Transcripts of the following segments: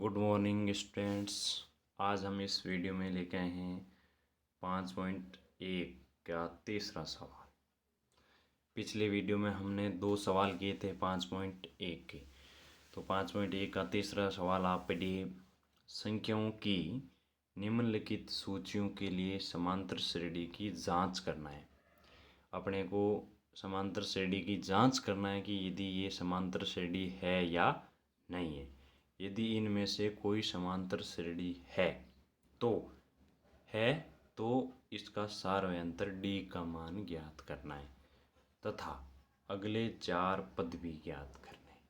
Good morning students. आज हम इस वीडियो में लेके आए हैं 5.1 का तीसरा सवाल। पिछले वीडियो में हमने 2 सवाल किए थे 5.1 के। तो 5.1 का तीसरा सवाल आप पढ़िए। संख्याओं की निम्नलिखित सूचियों के लिए समांतर श्रेणी की जांच करना है। अपने को समांतर श्रेणी की जांच करना है कि यदि ये समांतर श्रेणी है या नहीं है। यदि इनमें से कोई समांतर श्रेणी है तो इसका सार्वयंत्र डी का मान ज्ञात करना है तथा अगले 4 पद भी ज्ञात करने हैं।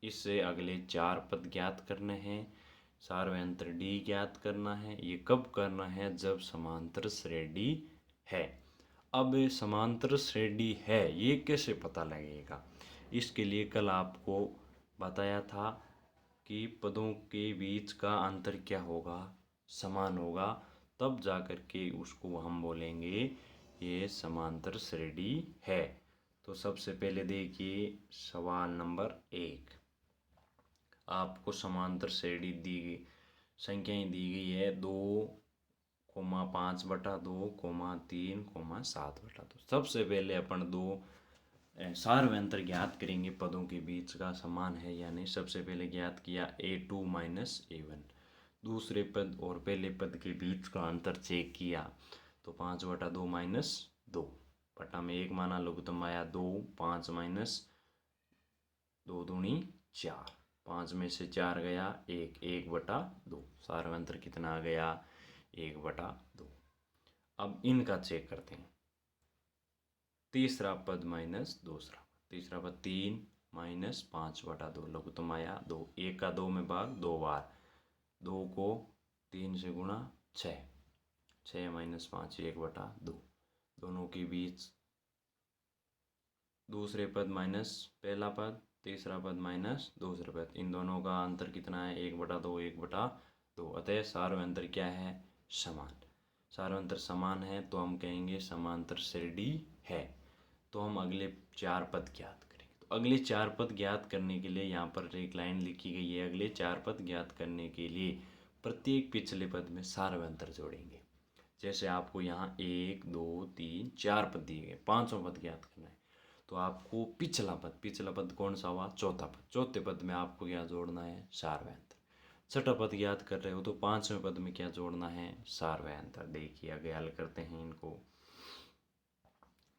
इससे अगले 4 पद ज्ञात करने हैं, सार्वयंत्र डी ज्ञात करना है। ये कब करना है? जब समांतर श्रेणी है। अब समांतर श्रेणी है ये कैसे पता लगेगा? इसके लिए कल आपको बताया था कि पदों के बीच का अंतर क्या होगा, समान होगा, तब जा कर के उसको हम बोलेंगे ये समांतर श्रेणी है। तो सबसे पहले देखिए सवाल नंबर 1। आपको समांतर श्रेणी दी गई, संख्याएं दी गई है 2,5/2, 3,7/2। सबसे पहले अपन दो सार्वयंत्र ज्ञात करेंगे, पदों के बीच का समान है या नहीं। सबसे पहले ज्ञात किया A2 माइनस A1। दूसरे पद और पहले पद के बीच का अंतर चेक किया तो 5/2 माइनस 2 बटा में 1 माना, लघुत्तम आया 2। 5 माइनस 2 दूनी 4, 5 में से 4 गया 1, 1/2। सार्वयंत्र कितना आ गया? 1/2। अब इनका चेक करते हैं। तीसरा पद माइनस दूसरा पद। तीसरा पद 3 माइनस 5/2, लघुत्तम आया 2। 1 का 2 में भाग 2 बार, 2 को 3 से गुणा 6, 6 माइनस 5 1/2। दोनों के बीच दूसरे पद माइनस पहला पद, तीसरा पद माइनस दूसरा पद, इन दोनों का अंतर कितना है? 1/2 1/2। अतः सार्वयंत्र क्या है? समान। सार्वयंत्र समान है तो हम कहेंगे समांतर श्रेणी है। तो हम अगले 4 पद ज्ञात करेंगे। तो अगले 4 पद ज्ञात करने के लिए यहाँ पर एक लाइन लिखी गई है। अगले 4 पद ज्ञात करने के लिए प्रत्येक पिछले पद में सार्वयंत्र जोड़ेंगे। जैसे आपको यहाँ 1 2 3 4 पद दिए गए, 5वां पद ज्ञात करना है तो आपको पिछला पद कौन सा हुआ? चौथा पद। चौथे पद में आपको क्या जोड़ना है? सार्वयंत्र। छठा पद ज्ञात कर रहे हो तो 5वें पद में क्या जोड़ना है? सार्वयंत्र। देखिए आगे हल करते हैं इनको।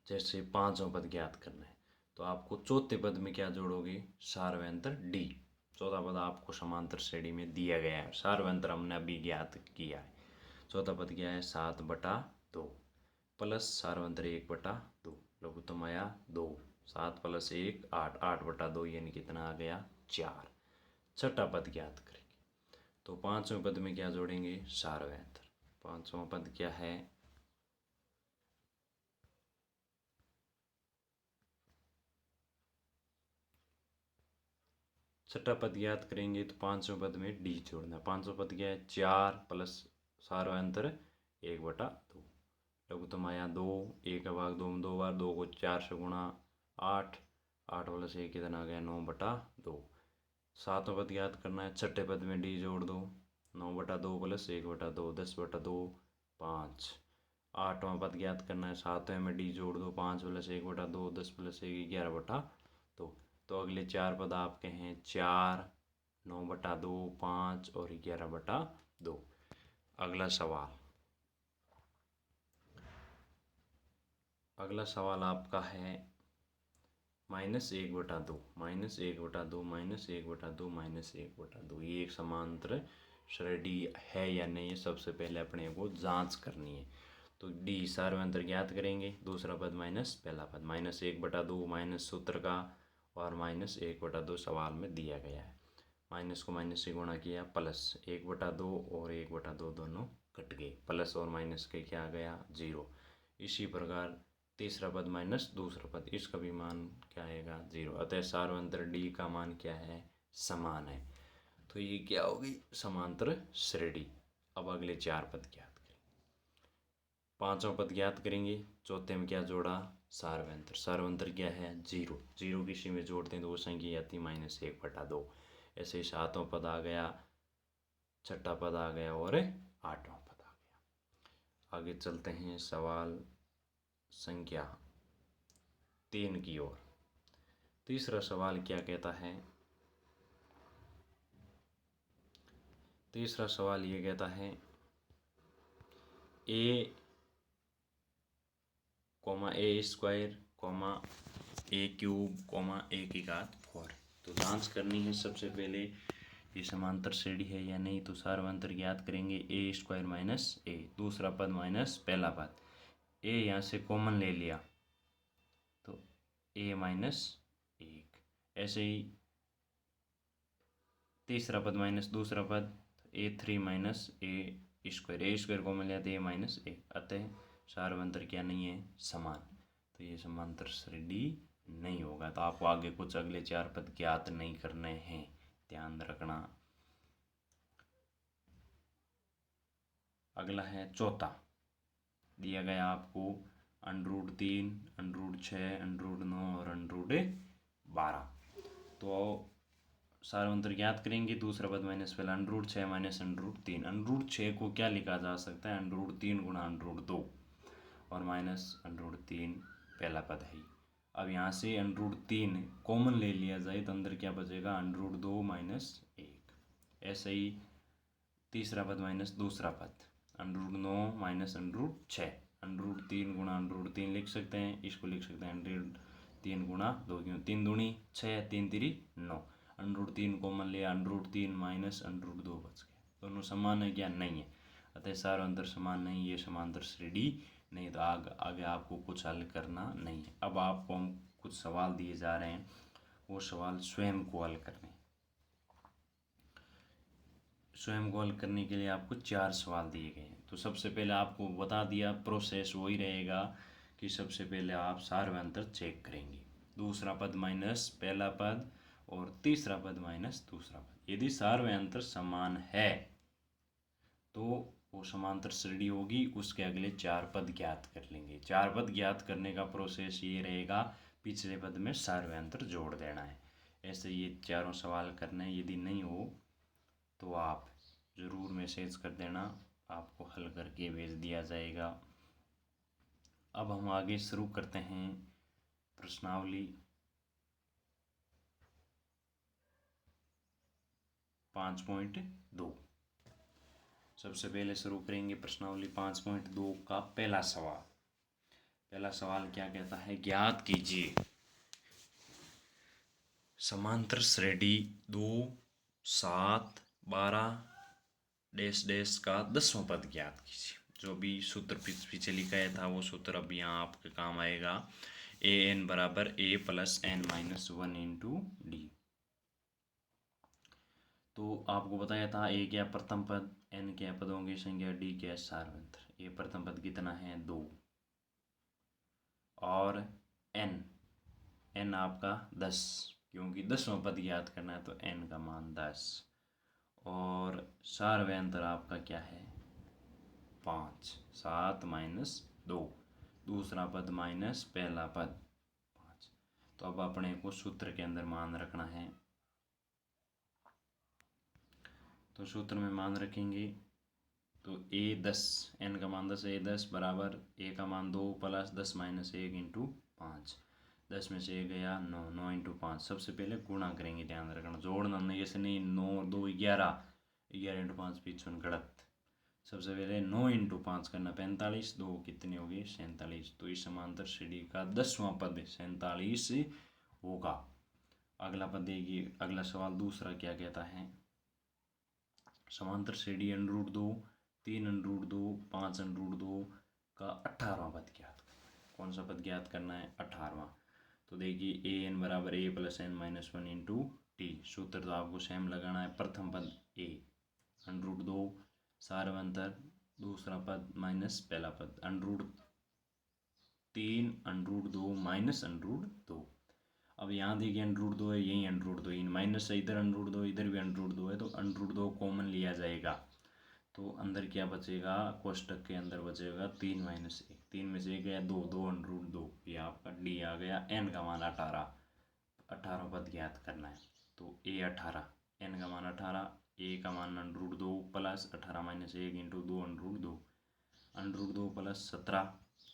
जैसे 5वां पद ज्ञात करना है तो आपको चौथे पद में क्या जोड़ोगे? सार्वयंत्र डी। चौथा पद आपको समांतर श्रेणी में दिया गया है, सार्वयंत्र हमने अभी ज्ञात किया है। चौथा पद क्या है? 7/2 प्लस सार्वयंत्र 1/2, लघुत्तम आया 2। 7 + 1 8, 8/2 यानी कितना आ गया? 4। छठा पद ज्ञात करेंगे तो 5वें पद में क्या जोड़ेंगे? सार्वयंत्र। 5वां पद क्या है? छठा पद ज्ञात करेंगे तो 5वें पद में डी जोड़ना। 5वां पद क्या है? 4 प्लस सार्वयंत्र 1/2, लघुत्तम आया 2। 1 का भाग 2 में 2 बार, 2 को 4 से गुणा 8, 8 + 1 कितना आ गया? 9/2। 7वां पद ज्ञात करना है, छठे पद में डी जोड़ दो। 9/2 + 1/2 10/2 5। 8वां पद ज्ञात करना है, 7वें में डी जोड़ दो। 5 + 1/2 10 + 1 11/2। तो अगले 4 पद आपके हैं 4, 9/2 5 और 11/2। अगला सवाल आपका है -1/2 -1/2 -1/2 -1/2। ये एक समांतर श्रेणी है या नहीं, सबसे पहले अपने को जांच करनी है। तो डी सार्वयंत्र ज्ञात करेंगे। दूसरा पद माइनस पहला पद, -1/2 माइनस सूत्र का और -1/2 सवाल में दिया गया है। माइनस को माइनस से गुणा किया, प्लस 1/2 और 1/2 दोनों कट गए, प्लस और माइनस के क्या आ गया? 0। इसी प्रकार तीसरा पद माइनस दूसरा पद, इसका भी मान क्या आएगा? 0। अतः सार्वयंत्र डी का मान क्या है? समान है। तो ये क्या होगी? समांतर श्रेणी। अब अगले 4 पद ज्ञात करेंगे। 5वां पद ज्ञात करेंगे। चौथे में क्या जोड़ा? सार्वयंत्र। सार्वयंत्र क्या है? 0। 0 किसी में जोड़ते हैं तो वो संख्या आती है -1/2। ऐसे ही 7वां पद आ गया छठा पद आ गया और आठवां पद आ गया। आगे चलते हैं सवाल संख्या 3 की ओर। तीसरा सवाल क्या कहता है? तीसरा सवाल ये कहता है ए कॉमा ए स्क्वायर कॉमा ए क्यूब कॉमा ए की घात 4। तो जांच करनी है सबसे पहले ये समांतर श्रेणी है या नहीं। तो सार्वंतर ज्ञात करेंगे ए स्क्वायर माइनस ए, दूसरा पद माइनस पहला पद, ए यहाँ से कॉमन ले लिया तो ए माइनस 1। ऐसे ही तीसरा पद माइनस दूसरा पद A3 माइनस ए स्क्वायर कॉमन लिया तो ए माइनस 1। अतः सार्वंतर क्या नहीं है? समान। तो ये समांतर श्रेणी नहीं होगा। तो आपको आगे कुछ अगले 4 पद ज्ञात नहीं करने हैं, ध्यान रखना। अगला है चौथा, दिया गया आपको √3, √6, √9 और √12। तो सार्वंतर ज्ञात करेंगे। दूसरा पद माइनस पहला √6 माइनस √3। √6 को क्या लिखा जा सकता है? √3 गुणा √2 और माइनस √3 पहला पद है। अब यहाँ से √3 कॉमन ले लिया जाए तो अंदर क्या बचेगा? √2 माइनस 1। ऐसे ही तीसरा पद माइनस दूसरा पद √9 माइनस √6। √3 गुणा √3 लिख सकते हैं, इसको लिख सकते हैं √3 गुणा 2, क्यों 3 दूनी 6, 3 तिरी 9। √3 कॉमन लिया, √3 माइनस √2 बच गया। दोनों समान है क्या? नहीं है। अतः सार्वंतर समान नहीं, ये समांतर श्रेणी नहीं। तो आगे आपको कुछ हल करना नहीं है। अब आपको हम कुछ सवाल दिए जा रहे हैं, वो सवाल स्वयं को हल करने। स्वयं को हल करने के लिए आपको 4 सवाल दिए गए हैं। तो सबसे पहले आपको बता दिया, प्रोसेस वही रहेगा कि सबसे पहले आप सार्वंतर चेक करेंगे। दूसरा पद माइनस पहला पद और तीसरा पद माइनस दूसरा पद। यदि सार्वंतर समान है तो वो समांतर श्रेणी होगी, उसके अगले 4 पद ज्ञात कर लेंगे। 4 पद ज्ञात करने का प्रोसेस ये रहेगा, पिछले पद में सार्वंतर जोड़ देना है। ऐसे ये चारों सवाल करना है। यदि नहीं हो तो आप ज़रूर मैसेज कर देना, आपको हल करके भेज दिया जाएगा। अब हम आगे शुरू करते हैं प्रश्नावली 5.2। सबसे पहले शुरू करेंगे प्रश्नावली 5.2 का पहला सवाल। पहला सवाल क्या कहता है? ज्ञात कीजिए समांतर श्रेणी 2, 7, 12 डैश डैश का 10वां पद ज्ञात कीजिए। जो भी सूत्र पीछे लिखाया था वो सूत्र अब यहाँ आपके काम आएगा। an बराबर a plus n minus 1 into D. तो आपको बताया था a क्या प्रथम पद, n क्या पदों की संख्या, d क्या सार्वंतर। ये प्रथम पद कितना है? 2 और n आपका 10, क्योंकि 10वां पद ज्ञात करना है तो n का मान 10। और सार्वंतर आपका क्या है? 5। 7 माइनस 2, दूसरा पद माइनस पहला पद 5। तो अब अपने को सूत्र के अंदर मान रखना है। तो सूत्र में मान रखेंगे तो a 10, n का मान 10, a 10 बराबर a का मान 2 प्लस 10 माइनस 1 इंटू 5। 10 में से 1 गया 9, 9 इंटू 5। सबसे पहले गुणा करेंगे, ध्यान रखना, जोड़ना नहीं। ऐसे नहीं 9 और 2 11, 11 इंटू 5 55 गलत। सबसे पहले 9 इंटू 5 करना 45, 2 कितने हो गए? 47। तो इस समांतर श्रेणी का 10वां पद 47 होगा। अगला पद देखिए, अगला सवाल दूसरा क्या कहता है? समांतर श्रेणी √2, 3 √2, 5 √2 का 18वां पद ज्ञात करना है। कौन सा पद ज्ञात करना है? 18वां। तो देखिए an बराबर a plus n minus 1 into T. सूत्र तो आपको सेम लगाना है। प्रथम पद a √2 सार्वंतर, दूसरा पद माइनस पहला पद √3 √2 माइनस √2। अब यहाँ देखिए √2 है, यही √2, माइनस है इधर, √2 इधर भी √2 है, तो √2 कॉमन लिया जाएगा। तो अंदर क्या बचेगा? कोष्टक के अंदर बचेगा 3 माइनस 1। 3 में से 1 गया 2, 2 √2, ये आपका डी आ गया। n का मान 18 पद ज्ञात करना है। तो a 18 n का मान 18, a का मान √2 प्लस 18 माइनस 1 इंटू 2 √2, √2 प्लस 17,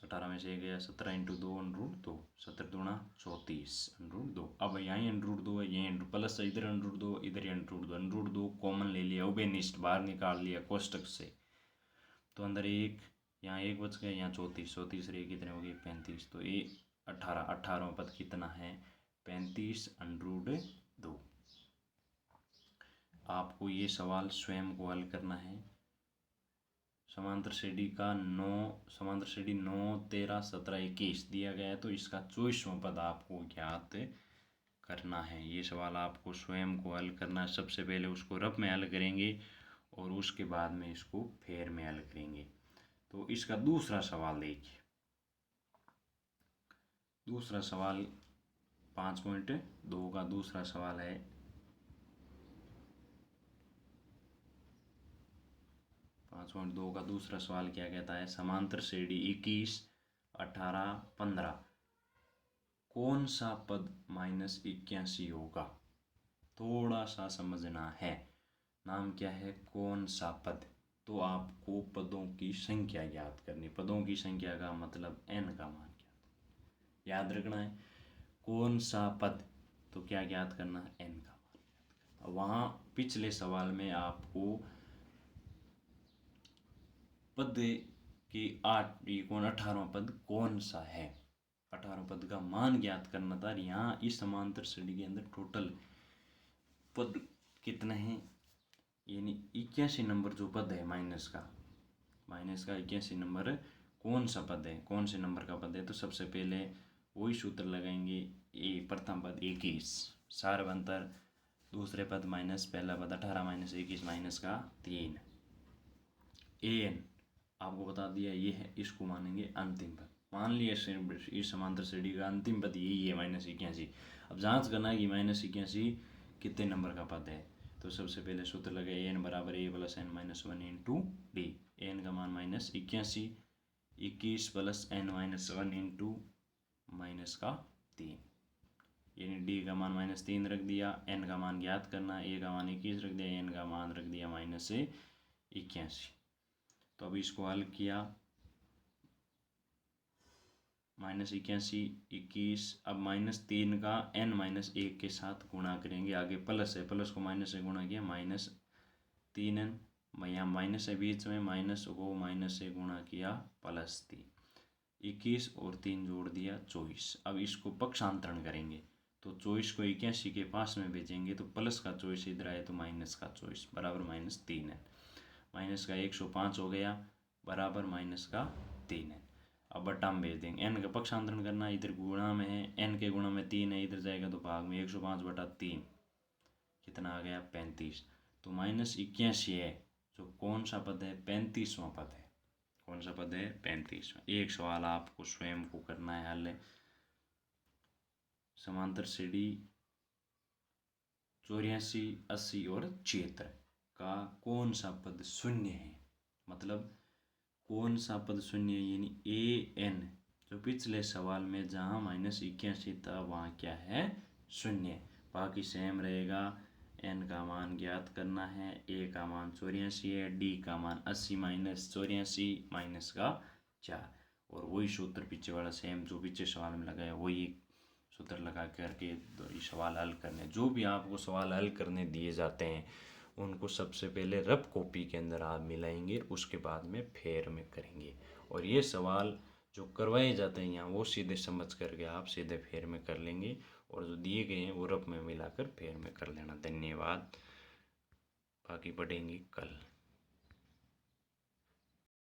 18 में से 1 गया 17 इंटू 2 √2, 17 दूना 34 √2। अब यहाँ √2 है, ये प्लस इधर √2 इधर √2 कॉमन ले लिया, उभयनिष्ठ बाहर निकाल लिया कोष्टक से, तो अंदर 1, यहाँ 1 बच गया, यहाँ 34, 34 से 1 कितने हो गए 35, तो ये 18 पद कितना है 35 √2। आपको ये सवाल स्वयं को हल करना है। समांतर श्रेणी का 9, 13, 17, 21 दिया गया है, तो इसका 24वां पद आपको ज्ञात करना है। ये सवाल आपको स्वयं को हल करना है। सबसे पहले उसको रफ में हल करेंगे और उसके बाद में इसको फेर में हल करेंगे। तो इसका दूसरा सवाल देखिए, दूसरा सवाल 5.2 का दूसरा सवाल है। का दूसरा सवाल क्या कहता है, समांतर श्रेणी 21, 18, 15 कौन सा पद -81 होगा। थोड़ा सा समझना है, नाम क्या है कौन सा पद, तो आपको पदों की संख्या ज्ञात करनी। पदों की संख्या का मतलब n का मान ज्ञात याद रखना है। कौन सा पद, तो क्या ज्ञात करना है n का मान ज्ञात करना। वहाँ पिछले सवाल में आपको पद की 18वां पद कौन सा है, 18वां पद का मान ज्ञात करना था। यहाँ इस समांतर श्रेणी के अंदर टोटल पद कितने हैं, यानी 81 नंबर जो पद है माइनस का 81 नंबर कौन सा पद है, कौन से नंबर का पद है। तो सबसे पहले वही सूत्र लगाएंगे, प्रथम पद 21 सार्वंतर, दूसरे पद माइनस पहला पद 18 माइनस 21 माइनस का 3, an आपको बता दिया ये है, इसको मानेंगे अंतिम पद। मान लिया इस समांतर श्रेणी का अंतिम पद यही है -81। अब जांच करना है कि -81 कितने नंबर का पद है। तो सबसे पहले सूत्र लगे n बराबर a plus n minus 1 into D. n का मान -81, 21 plus n minus 1 into minus का 3, यानी डी का मान -3 रख दिया। n का मान ज्ञात करना, a का मान 21 रख दिया, n का मान रख दिया -81। तो अब इसको हल किया, -81, 21, अब -3 का n-1 के साथ गुणा करेंगे। आगे प्लस है, प्लस को माइनस से गुणा किया -3n, यहाँ माइनस है बीच में, माइनस को माइनस से गुणा किया +3, 21 और 3 जोड़ दिया 24। अब इसको पक्षांतरण करेंगे, तो 24 को 81 के पास में भेजेंगे, तो प्लस का 24 इधर आए तो माइनस का 24 बराबर -3n, माइनस का 105 हो गया बराबर माइनस का 3n। अब बटा में भेज देंगे, n का पक्षांतरण करना, इधर गुणा में है, n के गुणा में 3 है, इधर जाएगा तो भाग में 105/3 कितना आ गया 35। तो -81 है, जो कौन सा पद है 35वां पद है। कौन सा पद है 35वां। एक सवाल आपको स्वयं को करना है हल, समांतर श्रेणी 84, 80 और 76 का कौन सा पद शून्य है, मतलब कौन सा पद शून्य है, यानी an, जो पिछले सवाल में जहाँ -81 था वहाँ क्या है शून्य, बाकी सेम रहेगा। n का मान ज्ञात करना है, a का मान 84 है, d का मान 80 माइनस 84 माइनस का 4, और वही सूत्र पीछे वाला सेम जो पीछे सवाल में लगाया वही सूत्र लगा करके सवाल हल करने। जो भी आपको सवाल हल करने दिए जाते हैं उनको सबसे पहले रफ कॉपी के अंदर आप मिलाएंगे, उसके बाद में फेर में करेंगे, और ये सवाल जो करवाए जाते हैं यहाँ वो सीधे समझ करके आप सीधे फेर में कर लेंगे, और जो दिए गए हैं वो रफ में मिलाकर फेर में कर लेना। धन्यवाद, बाकी पढ़ेंगे कल।